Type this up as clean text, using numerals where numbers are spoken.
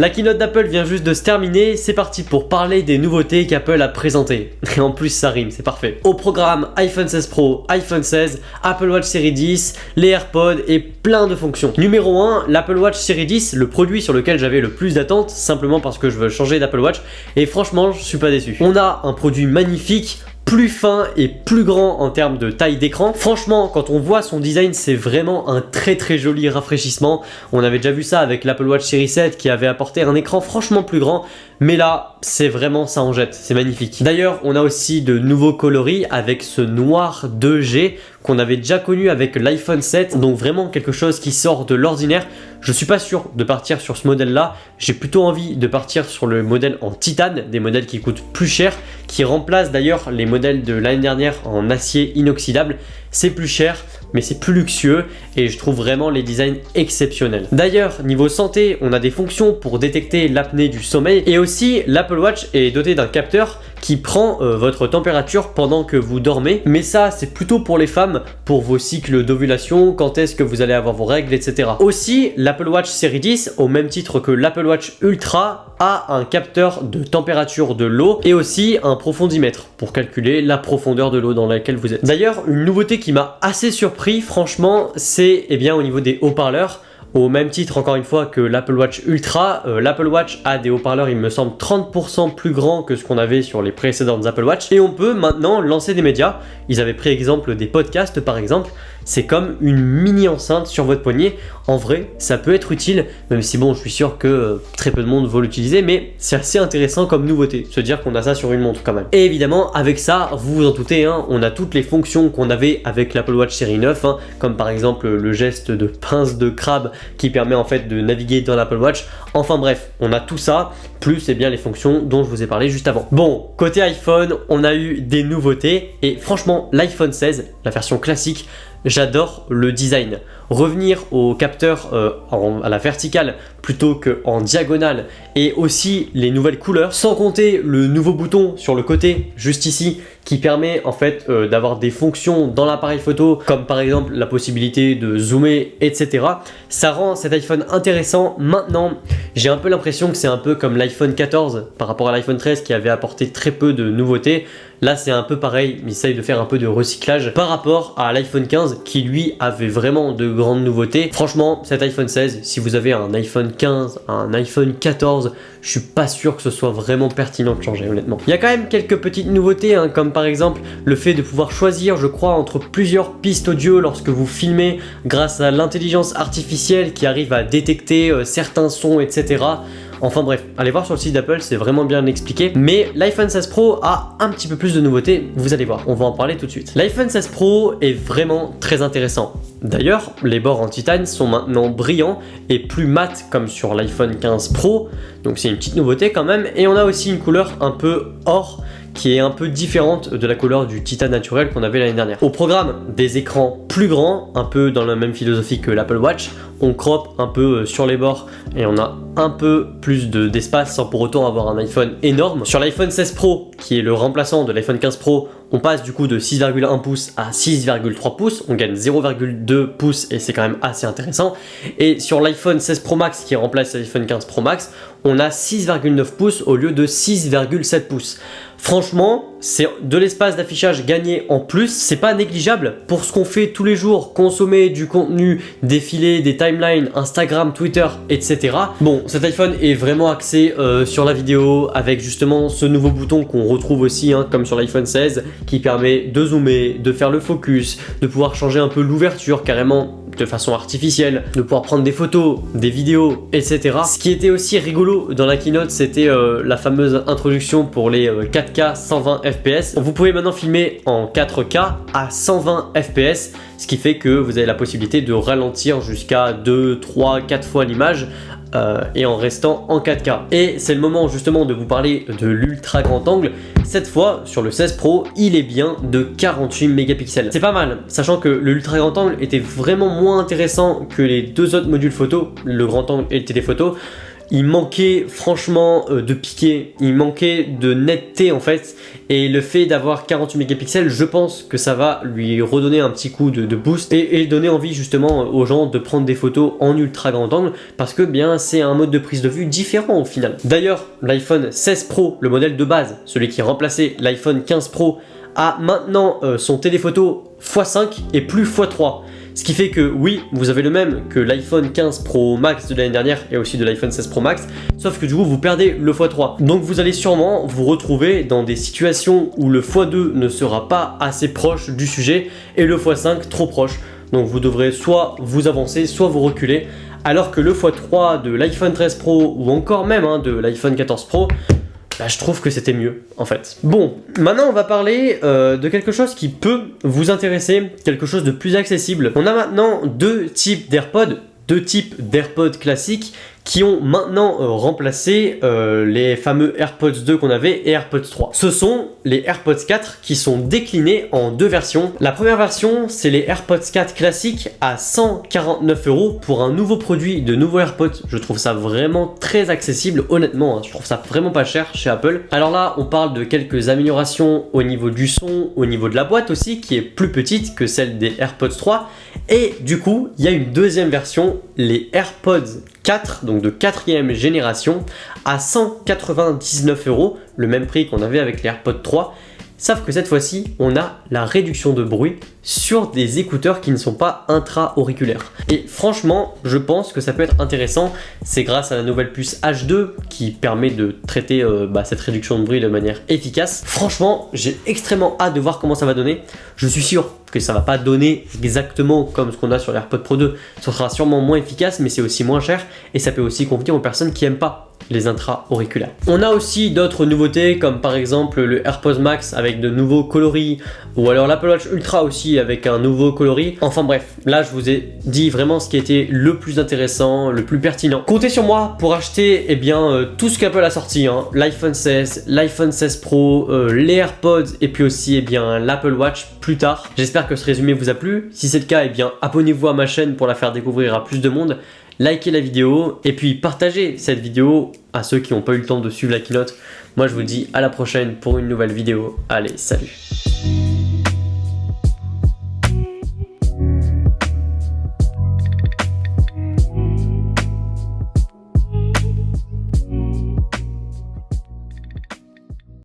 La keynote d'Apple vient juste de se terminer, c'est parti pour parler des nouveautés qu'Apple a présentées. Et en plus ça rime, c'est parfait. Au programme iPhone 16 Pro, iPhone 16, Apple Watch Series 10, les AirPods et plein de fonctions. Numéro 1, l'Apple Watch Series 10, le produit sur lequel j'avais le plus d'attentes, simplement parce que je veux changer d'Apple Watch, et franchement je suis pas déçu. On a un produit magnifique, plus fin et plus grand en termes de taille d'écran. Franchement, quand on voit son design, c'est vraiment un très joli rafraîchissement. On avait déjà vu ça avec l'Apple Watch Series 7 qui avait apporté un écran franchement plus grand, mais là, c'est vraiment ça en jette, c'est magnifique. D'ailleurs, on a aussi de nouveaux coloris avec ce noir 2G qu'on avait déjà connu avec l'iPhone 7, donc vraiment quelque chose qui sort de l'ordinaire. Je suis pas sûr de partir sur ce modèle là, j'ai plutôt envie de partir sur le modèle en titane, des modèles qui coûtent plus cher, qui remplacent d'ailleurs les modèles de l'année dernière en acier inoxydable. C'est plus cher, mais c'est plus luxueux et je trouve vraiment les designs exceptionnels. D'ailleurs, niveau santé, on a des fonctions pour détecter l'apnée du sommeil et aussi l'Apple Watch est doté d'un capteur qui prend votre température pendant que vous dormez. Mais ça, c'est plutôt pour les femmes, pour vos cycles d'ovulation, quand est-ce que vous allez avoir vos règles, etc. Aussi, l'Apple Watch Series 10, au même titre que l'Apple Watch Ultra, a un capteur de température de l'eau et aussi un profondimètre pour calculer la profondeur de l'eau dans laquelle vous êtes. D'ailleurs, une nouveauté qui m'a assez surpris, franchement, c'est au niveau des haut-parleurs. Au même titre, encore une fois, que l'Apple Watch Ultra, l'Apple Watch a des haut-parleurs, il me semble, 30% plus grands que ce qu'on avait sur les précédentes Apple Watch. Et on peut maintenant lancer des médias. Ils avaient pris exemple des podcasts, par exemple. C'est comme une mini enceinte sur votre poignet. En vrai, ça peut être utile, même si bon, je suis sûr que très peu de monde va l'utiliser, mais c'est assez intéressant comme nouveauté, se dire qu'on a ça sur une montre quand même. Et évidemment, avec ça, vous vous en doutez, hein, on a toutes les fonctions qu'on avait avec l'Apple Watch Série 9, hein, comme par exemple le geste de pince de crabe qui permet en fait de naviguer dans l'Apple Watch. Enfin bref, on a tout ça, plus les fonctions dont je vous ai parlé juste avant. Bon, côté iPhone, on a eu des nouveautés, et franchement, l'iPhone 16, la version classique, j'adore le design. Revenir au capteur à la verticale plutôt qu'en diagonale et aussi les nouvelles couleurs, sans compter le nouveau bouton sur le côté, juste ici, qui permet en fait d'avoir des fonctions dans l'appareil photo, comme par exemple la possibilité de zoomer, etc. Ça rend cet iPhone intéressant. Maintenant, j'ai un peu l'impression que c'est un peu comme l'iPhone 14 par rapport à l'iPhone 13 qui avait apporté très peu de nouveautés. Là, c'est un peu pareil, ils essayent de faire un peu de recyclage par rapport à l'iPhone 15 qui lui avait vraiment de grandes nouveautés. Franchement, cet iPhone 16, si vous avez un iPhone 15, un iPhone 14, je suis pas sûr que ce soit vraiment pertinent de changer, honnêtement. Il y a quand même quelques petites nouveautés, hein, comme par exemple le fait de pouvoir choisir, je crois, entre plusieurs pistes audio lorsque vous filmez grâce à l'intelligence artificielle qui arrive à détecter certains sons, etc. Enfin bref, allez voir sur le site d'Apple, c'est vraiment bien expliqué. Mais l'iPhone 16 Pro a un petit peu plus de nouveautés, vous allez voir, on va en parler tout de suite. L'iPhone 16 Pro est vraiment très intéressant. D'ailleurs, les bords en titane sont maintenant brillants et plus mat comme sur l'iPhone 15 Pro, donc c'est une petite nouveauté quand même. Et on a aussi une couleur un peu or, qui est un peu différente de la couleur du titane naturel qu'on avait l'année dernière. Au programme, des écrans plus grands, un peu dans la même philosophie que l'Apple Watch. On crop un peu sur les bords et on a un peu plus d'espace sans pour autant avoir un iPhone énorme. Sur l'iPhone 16 Pro, qui est le remplaçant de l'iPhone 15 Pro, on passe du coup de 6,1 pouces à 6,3 pouces, on gagne 0,2 pouces et c'est quand même assez intéressant. Et sur l'iPhone 16 Pro Max qui remplace l'iPhone 15 Pro Max, on a 6,9 pouces au lieu de 6,7 pouces. Franchement, c'est de l'espace d'affichage gagné en plus, c'est pas négligeable pour ce qu'on fait tous les jours, consommer du contenu, défiler des timelines, Instagram, Twitter, etc. Bon, cet iPhone est vraiment axé sur la vidéo avec justement ce nouveau bouton qu'on retrouve aussi, hein, comme sur l'iPhone 16, qui permet de zoomer, de faire le focus, de pouvoir changer un peu l'ouverture carrément de façon artificielle, de pouvoir prendre des photos, des vidéos, etc. Ce qui était aussi rigolo dans la keynote, c'était la fameuse introduction pour les 4K 120 fps. Vous pouvez maintenant filmer en 4K à 120 fps, ce qui fait que vous avez la possibilité de ralentir jusqu'à 2, 3, 4 fois l'image et en restant en 4K. Et c'est le moment justement de vous parler de l'ultra grand angle. Cette fois, sur le 16 Pro, il est bien de 48 mégapixels. C'est pas mal, sachant que le ultra grand angle était vraiment moins intéressant que les deux autres modules photo, le grand angle et le téléphoto. il manquait franchement de piqué, il manquait de netteté en fait, et le fait d'avoir 48 mégapixels, je pense que ça va lui redonner un petit coup de boost et donner envie justement aux gens de prendre des photos en ultra grand angle, parce que bien c'est un mode de prise de vue différent au final. D'ailleurs, l'iPhone 16 Pro, le modèle de base, celui qui remplaçait l'iPhone 15 Pro, a maintenant son téléphoto x5 et plus x3. Ce qui fait que oui, vous avez le même que l'iPhone 15 Pro Max de l'année dernière et aussi de l'iPhone 16 Pro Max, sauf que du coup vous perdez le x3. Donc vous allez sûrement vous retrouver dans des situations où le x2 ne sera pas assez proche du sujet et le x5 trop proche. Donc vous devrez soit vous avancer, soit vous reculer, alors que le x3 de l'iPhone 13 Pro ou encore même de l'iPhone 14 Pro, je trouve que c'était mieux en fait. Bon, maintenant on va parler de quelque chose qui peut vous intéresser, quelque chose de plus accessible. On a maintenant deux types d'AirPods classiques qui ont maintenant remplacé les fameux AirPods 2 qu'on avait et AirPods 3. Ce sont les AirPods 4 qui sont déclinés en deux versions. La première version, c'est les AirPods 4 classiques à 149 € pour un nouveau produit de nouveaux AirPods. Je trouve ça vraiment très accessible, honnêtement, je trouve ça vraiment pas cher chez Apple. Alors là, on parle de quelques améliorations au niveau du son, au niveau de la boîte aussi, qui est plus petite que celle des AirPods 3. Et du coup, il y a une deuxième version, les AirPods 4, donc de 4e génération, à 199 €, le même prix qu'on avait avec les AirPods 3, sauf que cette fois-ci, on a la réduction de bruit sur des écouteurs qui ne sont pas intra-auriculaires. Et franchement, je pense que ça peut être intéressant, c'est grâce à la nouvelle puce H2 qui permet de traiter cette réduction de bruit de manière efficace. Franchement, j'ai extrêmement hâte de voir comment ça va donner. Je suis sûr que ça va pas donner exactement comme ce qu'on a sur l'AirPod Pro 2, ça sera sûrement moins efficace, mais c'est aussi moins cher et ça peut aussi convenir aux personnes qui aiment pas les intra-auriculaires. On a aussi d'autres nouveautés comme par exemple le AirPods Max avec de nouveaux coloris, ou alors l'Apple Watch Ultra aussi avec un nouveau coloris. Enfin bref, là je vous ai dit vraiment ce qui était le plus intéressant, le plus pertinent. Comptez sur moi pour acheter tout ce qu'Apple a sorti, l'iPhone 16, l'iPhone 16 Pro, les AirPods et puis aussi l'Apple Watch plus tard. J'espère que ce résumé vous a plu. Si c'est le cas, abonnez-vous à ma chaîne pour la faire découvrir à plus de monde. Likez la vidéo et puis partagez cette vidéo à ceux qui n'ont pas eu le temps de suivre la keynote. Moi je vous dis à la prochaine pour une nouvelle vidéo. Allez, salut!